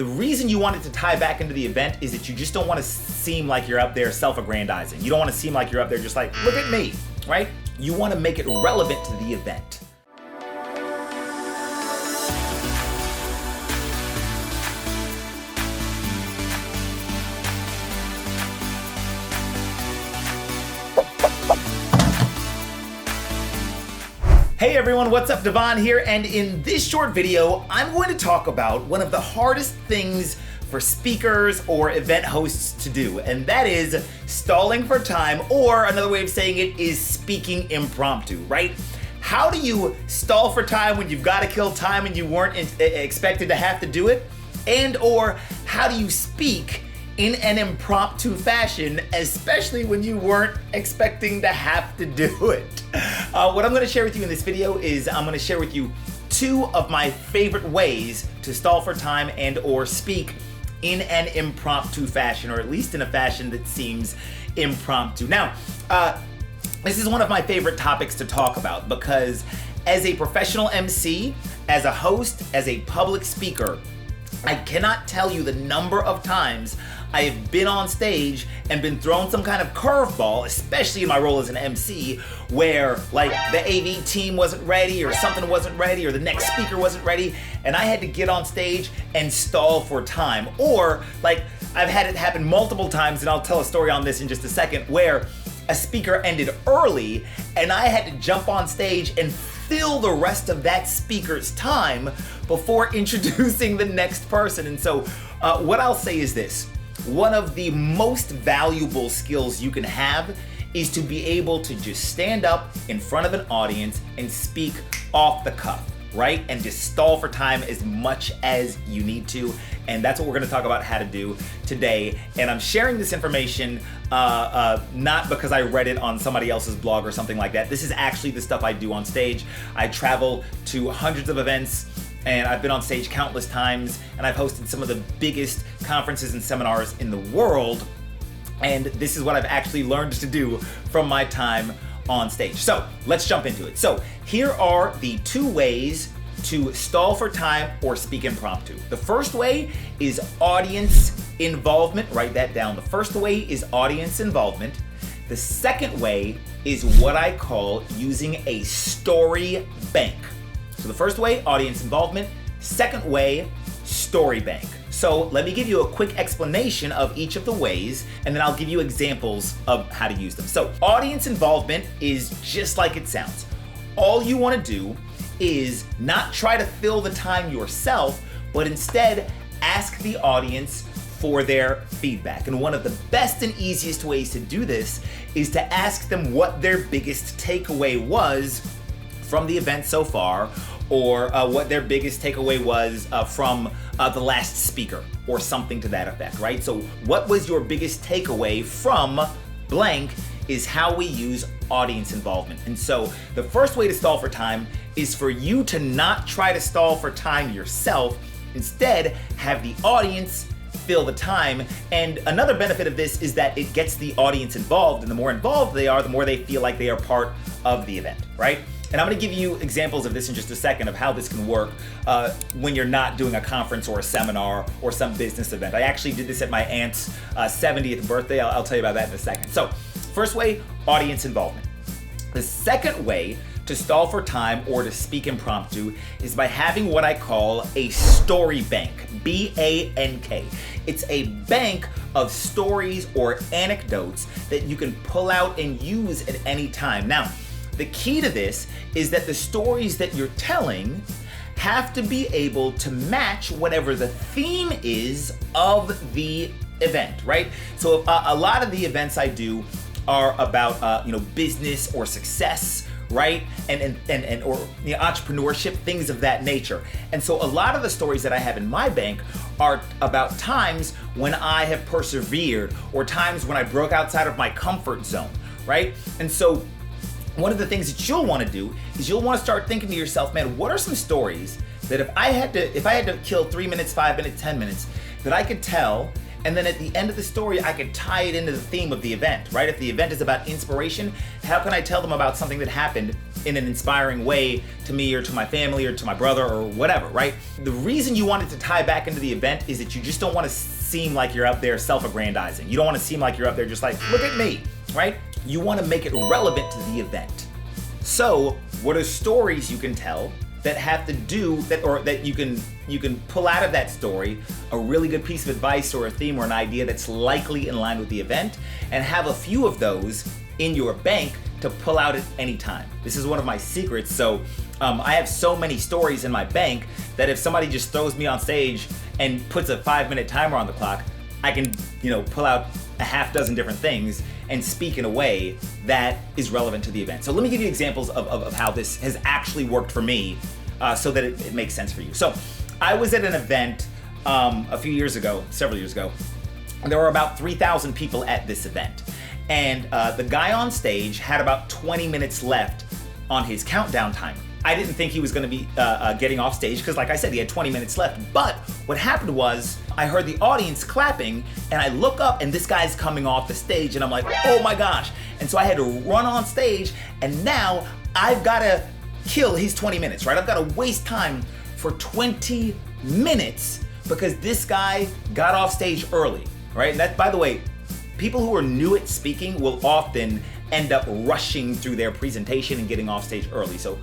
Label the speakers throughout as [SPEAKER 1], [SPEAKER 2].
[SPEAKER 1] the reason you want it to tie back into the event is that you just don't want to seem like you're up there self-aggrandizing. You don't want to seem like you're up there just like, look at me, right? You want to make it relevant to the event. Hey everyone, what's up? Devon here, and in this short video, I'm going to talk about one of the hardest things for speakers or event hosts to do, and that is stalling for time, or another way of saying it is speaking impromptu, right? How do you stall for time when you've got to kill time and you weren't expected to have to do it? And or how do you speak in an impromptu fashion, especially when you weren't expecting to have to do it? What I'm going to share with you in this video is I'm going to share with you two of my favorite ways to stall for time and or speak in an impromptu fashion, or at least in a fashion that seems impromptu. Now, this is one of my favorite topics to talk about because as a professional MC, as a host, as a public speaker, I cannot tell you the number of times I have been on stage and been thrown some kind of curveball, especially in my role as an MC, where like the AV team wasn't ready or something wasn't ready or the next speaker wasn't ready and I had to get on stage and stall for time. Or like I've had it happen multiple times, and I'll tell a story on this in just a second, where a speaker ended early and I had to jump on stage and fill the rest of that speaker's time before introducing the next person. And so what I'll say is this: one of the most valuable skills you can have is to be able to just stand up in front of an audience and speak off the cuff, right? And just stall for time as much as you need to. And that's what we're gonna talk about how to do today. And I'm sharing this information not because I read it on somebody else's blog or something like that. This is actually the stuff I do on stage. I travel to hundreds of events, and I've been on stage countless times, and I've hosted some of the biggest conferences and seminars in the world. And this is what I've actually learned to do from my time on stage. So let's jump into it. So here are the two ways to stall for time or speak impromptu. The first way is audience involvement. Write that down. The first way is audience involvement. The second way is what I call using a story bank. So the first way, audience involvement. Second way, story bank. So let me give you a quick explanation of each of the ways, and then I'll give you examples of how to use them. So audience involvement is just like it sounds. All you want to do is not try to fill the time yourself, but instead ask the audience for their feedback. And one of the best and easiest ways to do this is to ask them what their biggest takeaway was from the event so far, or what their biggest takeaway was from the last speaker, or something to that effect, right? So what was your biggest takeaway from blank is how we use audience involvement. And so the first way to stall for time is for you to not try to stall for time yourself. Instead, have the audience fill the time. And another benefit of this is that it gets the audience involved, and the more involved they are, the more they feel like they are part of the event, right? And I'm gonna give you examples of this in just a second of how this can work when you're not doing a conference or a seminar or some business event. I actually did this at my aunt's 70th birthday. I'll tell you about that in a second. So first way, audience involvement. The second way to stall for time or to speak impromptu is by having what I call a story bank, B-A-N-K. It's a bank of stories or anecdotes that you can pull out and use at any time. Now, the key to this is that the stories that you're telling have to be able to match whatever the theme is of the event, right? So a lot of the events I do are about business or success, right? And or entrepreneurship, things of that nature. And so a lot of the stories that I have in my bank are about times when I have persevered or times when I broke outside of my comfort zone, right? And so one of the things that you'll want to do is you'll want to start thinking to yourself, man, what are some stories that if I had to kill 3 minutes, 5 minutes, 10 minutes, that I could tell And then at the end of the story, I could tie it into the theme of the event, right? If the event is about inspiration, how can I tell them about something that happened in an inspiring way to me or to my family or to my brother or whatever, right? The reason you want it to tie back into the event is that you just don't want to seem like you're out there self-aggrandizing. You don't want to seem like you're out there just like, look at me, right? You want to make it relevant to the event. So what are stories you can tell that have to do that, or that you can pull out of that story a really good piece of advice or a theme or an idea that's likely in line with the event, and have a few of those in your bank to pull out at any time. This is one of my secrets. So I have so many stories in my bank that if somebody just throws me on stage and puts a 5-minute timer on the clock, I can, pull out a half dozen different things and speak in a way that is relevant to the event. So let me give you examples of how this has actually worked for me so that it makes sense for you. So I was at an event several years ago, and there were about 3,000 people at this event. And the guy on stage had about 20 minutes left on his countdown timer. I didn't think he was gonna be getting off stage because, like I said, he had 20 minutes left. But what happened was I heard the audience clapping, and I look up and this guy's coming off the stage, and I'm like, oh my gosh. And so I had to run on stage, and now I've gotta kill his 20 minutes, right? I've gotta waste time for 20 minutes because this guy got off stage early, right? And that, by the way, people who are new at speaking will often end up rushing through their presentation and getting off stage early. So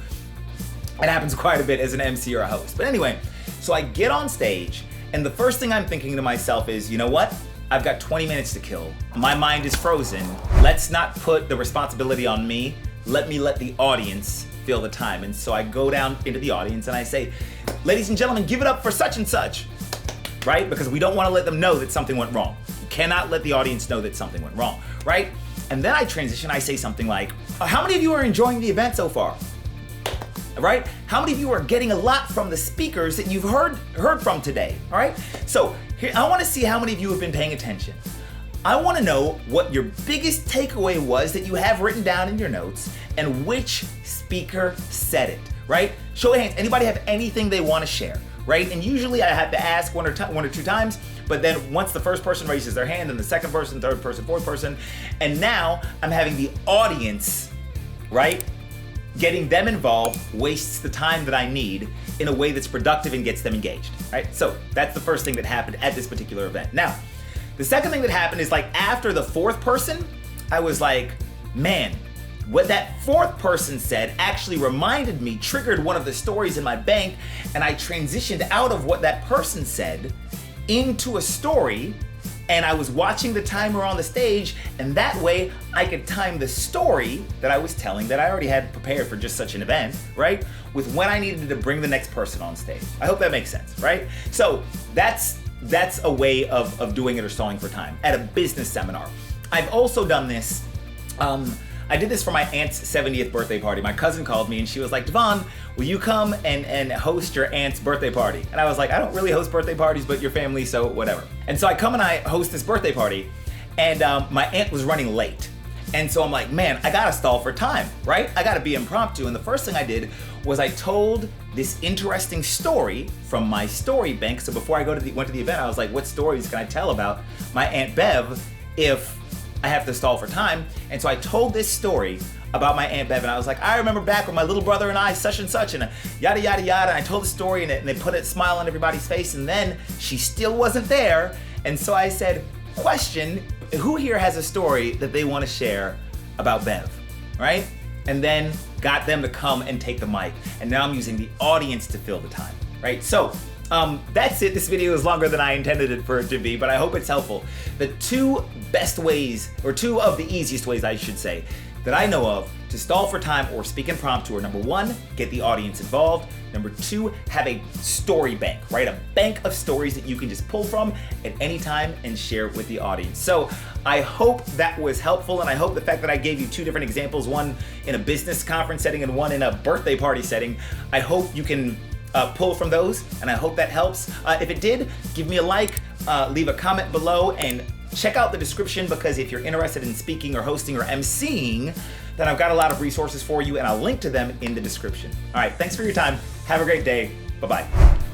[SPEAKER 1] it happens quite a bit as an MC or a host. But anyway, so I get on stage, and the first thing I'm thinking to myself is, you know what? I've got 20 minutes to kill. My mind is frozen. Let's not put the responsibility on me. Let the audience feel the time. And so I go down into the audience and I say, ladies and gentlemen, give it up for such and such, right? Because we don't want to let them know that something went wrong. You cannot let the audience know that something went wrong, right? And then I transition, I say something like, how many of you are enjoying the event so far? Right? How many of you are getting a lot from the speakers that you've heard from today? All right? So here, I want to see how many of you have been paying attention. I want to know what your biggest takeaway was that you have written down in your notes and which speaker said it, right? Show of hands. Anybody have anything they want to share, right? And usually I have to ask one or two times, but then once the first person raises their hand, then the second person, third person, fourth person, and now I'm having the audience, right? Getting them involved wastes the time that I need in a way that's productive and gets them engaged, right? So that's the first thing that happened at this particular event. Now, the second thing that happened is, like, after the fourth person, I was like, man, what that fourth person said actually reminded me, triggered one of the stories in my bank, and I transitioned out of what that person said into a story, and I was watching the timer on the stage, and that way I could time the story that I was telling that I already had prepared for just such an event, right? With when I needed to bring the next person on stage. I hope that makes sense, right? So that's a way of doing it or stalling for time at a business seminar. I've also done this. I did this for my aunt's 70th birthday party. My cousin called me and she was like, Devon, will you come and host your aunt's birthday party? And I was like, I don't really host birthday parties, but your family, so whatever. And so I come and I host this birthday party, and my aunt was running late. And so I'm like, man, I gotta stall for time, right? I gotta be impromptu. And the first thing I did was I told this interesting story from my story bank. So before I went to the event, I was like, what stories can I tell about my Aunt Bev if I have to stall for time? And so I told this story about my Aunt Bev, and I was like, I remember back when my little brother and I, such and such, and yada, yada, yada. And I told the story, and they put a smile on everybody's face, and then she still wasn't there. And so I said, question, who here has a story that they want to share about Bev, right? And then got them to come and take the mic. And now I'm using the audience to fill the time, right? So that's it. This video is longer than I intended it for it to be, but I hope it's helpful. The two best ways, or two of the easiest ways, I should say, that I know of to stall for time or speak impromptu are: number one, get the audience involved. Number two, have a story bank, right? A bank of stories that you can just pull from at any time and share with the audience. So I hope that was helpful, and I hope the fact that I gave you two different examples, one in a business conference setting and one in a birthday party setting, I hope you can pull from those, and I hope that helps. If it did, give me a like, leave a comment below, and check out the description, because if you're interested in speaking or hosting or emceeing, then I've got a lot of resources for you, and I'll link to them in the description. All right, thanks for your time. Have a great day. Bye-bye.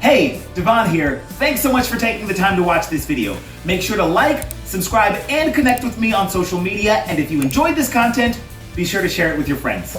[SPEAKER 1] Hey, Devon here. Thanks so much for taking the time to watch this video. Make sure to like, subscribe, and connect with me on social media. And if you enjoyed this content, be sure to share it with your friends.